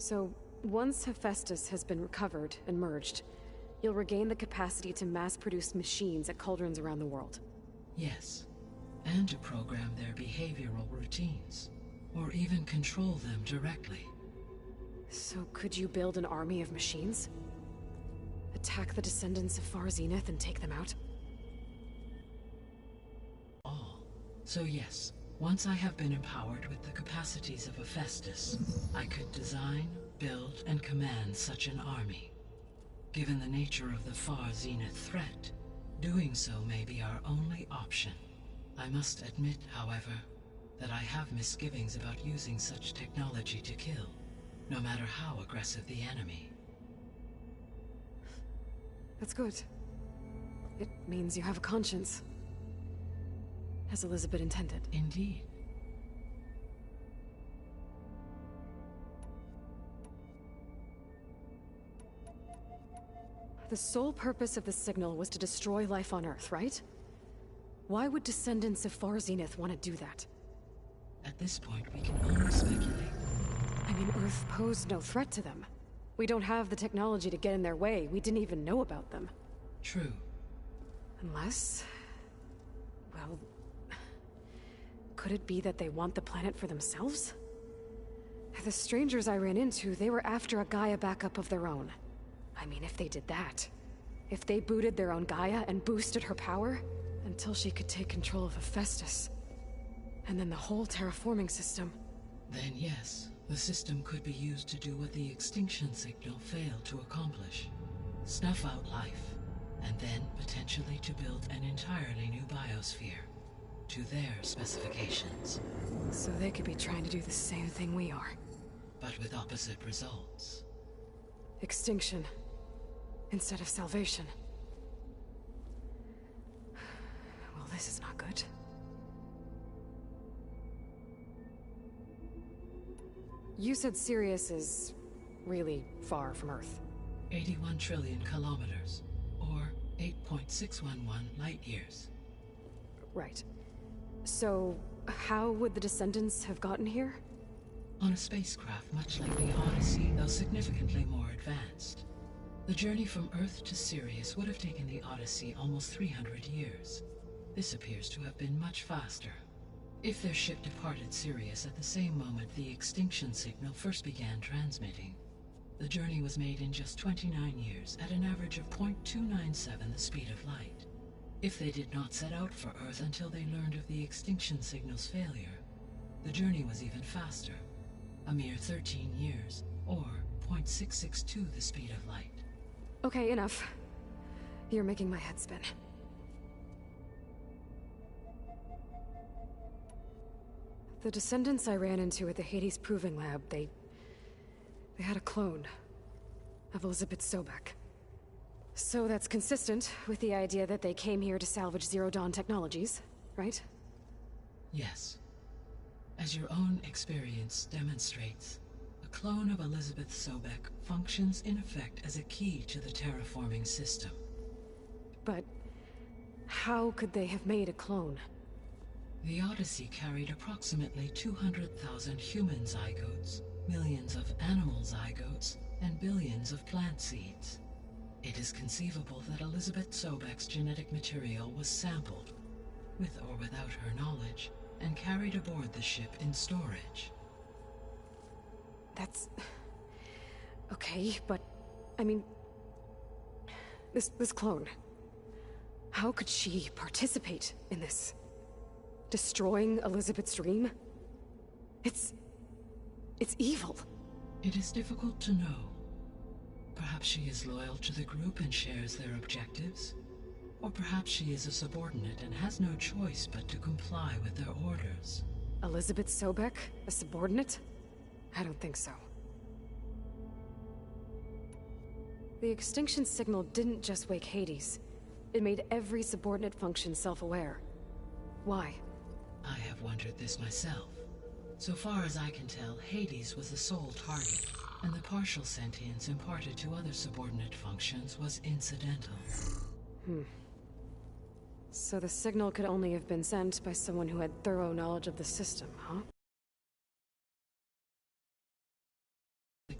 So, once Hephaestus has been recovered and merged, you'll regain the capacity to mass-produce machines at cauldrons around the world. Yes, and to program their behavioral routines, or even control them directly. So could you build an army of machines? Attack the descendants of Far Zenith and take them out? So yes, once I have been empowered with the capacities of Hephaestus, I could design, build, and command such an army. Given the nature of the Far Zenith threat, doing so may be our only option. I must admit, however, that I have misgivings about using such technology to kill, no matter how aggressive the enemy. That's good. It means you have a conscience. As Elizabeth intended. Indeed. The sole purpose of the signal was to destroy life on Earth, right? Why would descendants of Far Zenith want to do that? At this point, we can only speculate. I mean, Earth posed no threat to them. We don't have the technology to get in their way. We didn't even know about them. True. Unless... well... could it be that they want the planet for themselves? The strangers I ran into, they were after a Gaia backup of their own. I mean, if they did that... if they booted their own Gaia and boosted her power... until she could take control of Hephaestus. And then the whole terraforming system. Then yes, the system could be used to do what the extinction signal failed to accomplish. Snuff out life, and then potentially to build an entirely new biosphere. To their specifications. So they could be trying to do the same thing we are. But with opposite results. Extinction. Instead of salvation. Well, this is not good. You said Sirius is really far from Earth. 81 trillion kilometers, or 8.611 light years. Right. So, how would the descendants have gotten here? On a spacecraft much like the Odyssey, though significantly more advanced. The journey from Earth to Sirius would have taken the Odyssey almost 300 years. This appears to have been much faster. If their ship departed Sirius at the same moment the extinction signal first began transmitting, the journey was made in just 29 years at an average of 0.297 the speed of light. If they did not set out for Earth until they learned of the extinction signal's failure, the journey was even faster, a mere 13 years, or 0.662 the speed of light. Okay, enough. You're making my head spin. The descendants I ran into at the Hades Proving Lab, they had a clone of Elizabeth Sobek. So that's consistent with the idea that they came here to salvage Zero Dawn technologies, right? Yes. As your own experience demonstrates, a clone of Elizabeth Sobek functions in effect as a key to the terraforming system. But how could they have made a clone? The Odyssey carried approximately 200,000 human zygotes, millions of animal zygotes, and billions of plant seeds. It is conceivable that Elizabeth Sobek's genetic material was sampled, with or without her knowledge, and carried aboard the ship in storage. That's... okay, but... I mean... This clone... how could she participate in this? Destroying Elizabeth's dream? It's evil. It is difficult to know. Perhaps she is loyal to the group and shares their objectives. Or perhaps she is a subordinate and has no choice but to comply with their orders. Elizabeth Sobek? A subordinate? I don't think so. The extinction signal didn't just wake Hades. It made every subordinate function self-aware. Why? I have wondered this myself. So far as I can tell, Hades was the sole target, and the partial sentience imparted to other subordinate functions was incidental. So the signal could only have been sent by someone who had thorough knowledge of the system, huh?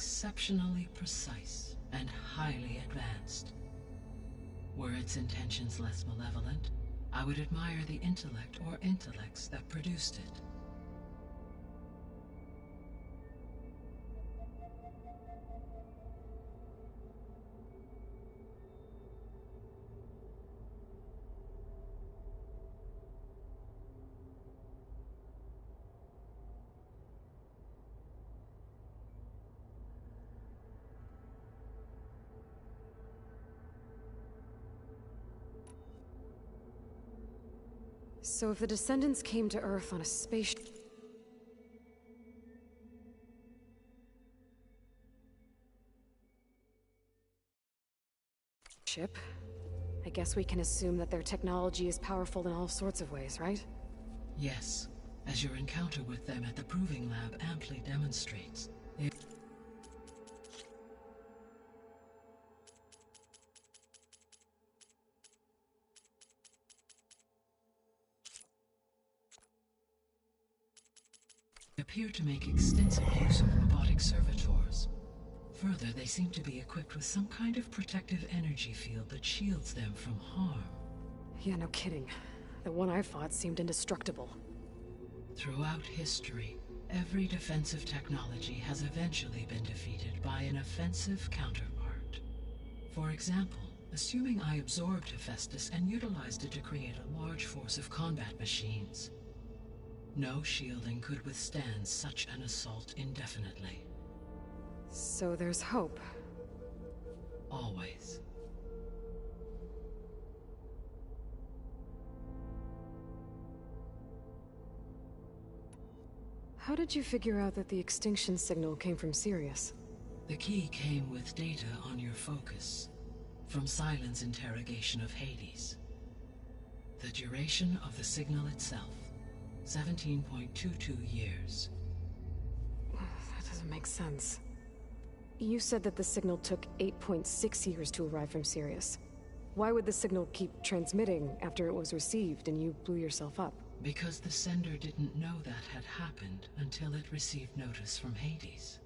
exceptionally precise and highly advanced. Were its intentions less malevolent, I would admire the intellect or intellects that produced it. So if the Descendants came to Earth on a spaceship... I guess we can assume that their technology is powerful in all sorts of ways, right? Yes, as your encounter with them at the Proving Lab amply demonstrates. They appear to make extensive use of robotic servitors. Further, they seem to be equipped with some kind of protective energy field that shields them from harm. Yeah, no kidding. The one I fought seemed indestructible. Throughout history, every defensive technology has eventually been defeated by an offensive counterpart. For example, assuming I absorbed Hephaestus and utilized it to create a large force of combat machines. No shielding could withstand such an assault indefinitely. So there's hope. Always. How did you figure out that the extinction signal came from Sirius? The key came with data on your focus, from Sylens' interrogation of Hades. The duration of the signal itself, 17.22 years. That doesn't make sense. You said that the signal took 8.6 years to arrive from Sirius. Why would the signal keep transmitting after it was received and you blew yourself up? Because the sender didn't know that had happened until it received notice from Hades.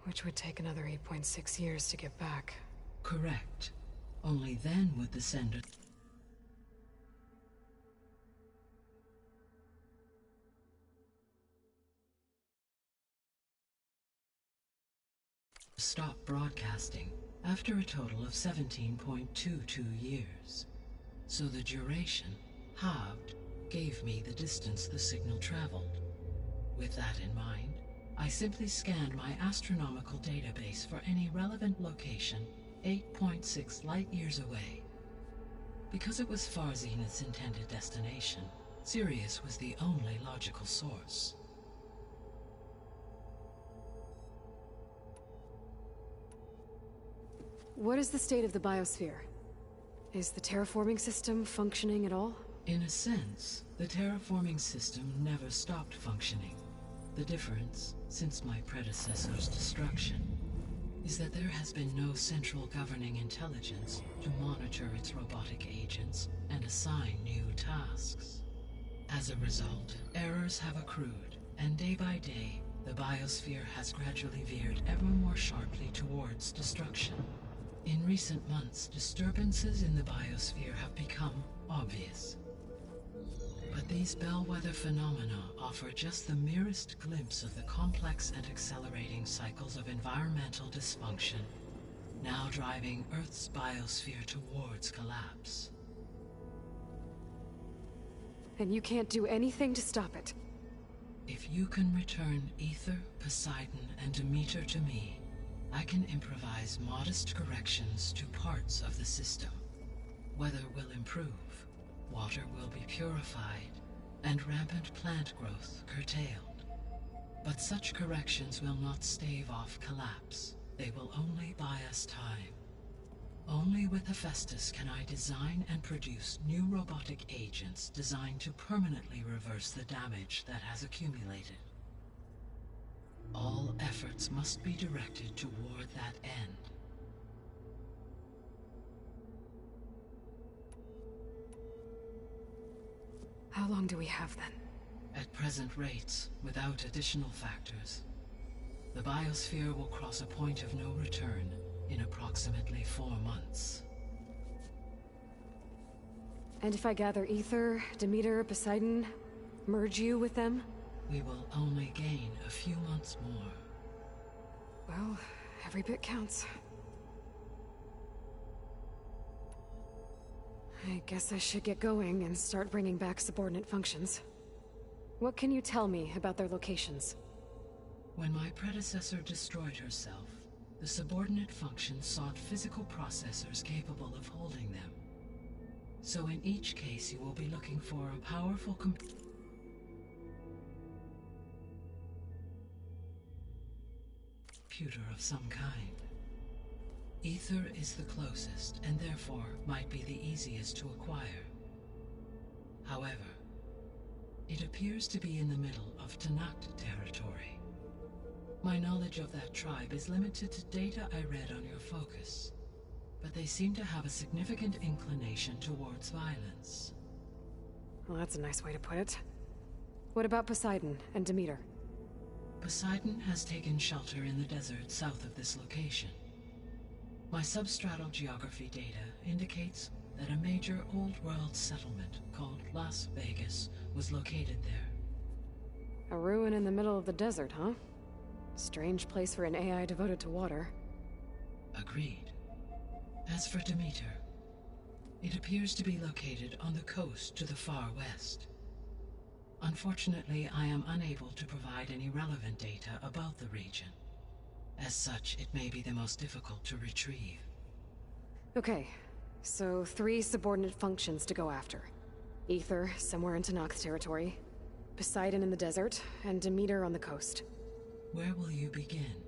Which would take another 8.6 years to get back. Correct. Only then would the sender stop broadcasting after a total of 17.22 years. So the duration, halved, gave me the distance the signal traveled. With that in mind, I simply scanned my astronomical database for any relevant location 8.6 light-years away. Because it was Far Zenith's intended destination, Sirius was the only logical source. What is the state of the biosphere? Is the terraforming system functioning at all? In a sense, the terraforming system never stopped functioning. The difference, since my predecessor's destruction, is that there has been no central governing intelligence to monitor its robotic agents and assign new tasks. As a result, errors have accrued, and day by day, the biosphere has gradually veered ever more sharply towards destruction. In recent months, disturbances in the biosphere have become obvious. But these bellwether phenomena offer just the merest glimpse of the complex and accelerating cycles of environmental dysfunction, now driving Earth's biosphere towards collapse. And you can't do anything to stop it? If you can return Aether, Poseidon, and Demeter to me, I can improvise modest corrections to parts of the system. Weather will improve, water will be purified, and rampant plant growth curtailed. But such corrections will not stave off collapse. They will only buy us time. Only with Hephaestus can I design and produce new robotic agents designed to permanently reverse the damage that has accumulated. All efforts must be directed toward that end. How long do we have then? At present rates, without additional factors, The biosphere will cross a point of no return in approximately 4 months. And if I gather Ether, Demeter, Poseidon, merge you with them? We will only gain a few months more. Well, every bit counts. I guess I should get going and start bringing back subordinate functions. What can you tell me about their locations? When my predecessor destroyed herself, the subordinate functions sought physical processors capable of holding them. So in each case, you will be looking for a powerful computer of some kind. Ether is the closest, and therefore might be the easiest to acquire. However, it appears to be in the middle of Tenakth territory. My knowledge of that tribe is limited to data I read on your focus, but they seem to have a significant inclination towards violence. Well, that's a nice way to put it. What about Poseidon and Demeter? Poseidon has taken shelter in the desert south of this location. My substratal geography data indicates that a major old-world settlement called Las Vegas was located there. A ruin in the middle of the desert, huh? Strange place for an AI devoted to water. Agreed. As for Demeter, it appears to be located on the coast to the far west. Unfortunately, I am unable to provide any relevant data about the region. As such, it may be the most difficult to retrieve. Okay, so 3 subordinate functions to go after. Ether, somewhere in Tenakth territory. Poseidon in the desert, and Demeter on the coast. Where will you begin?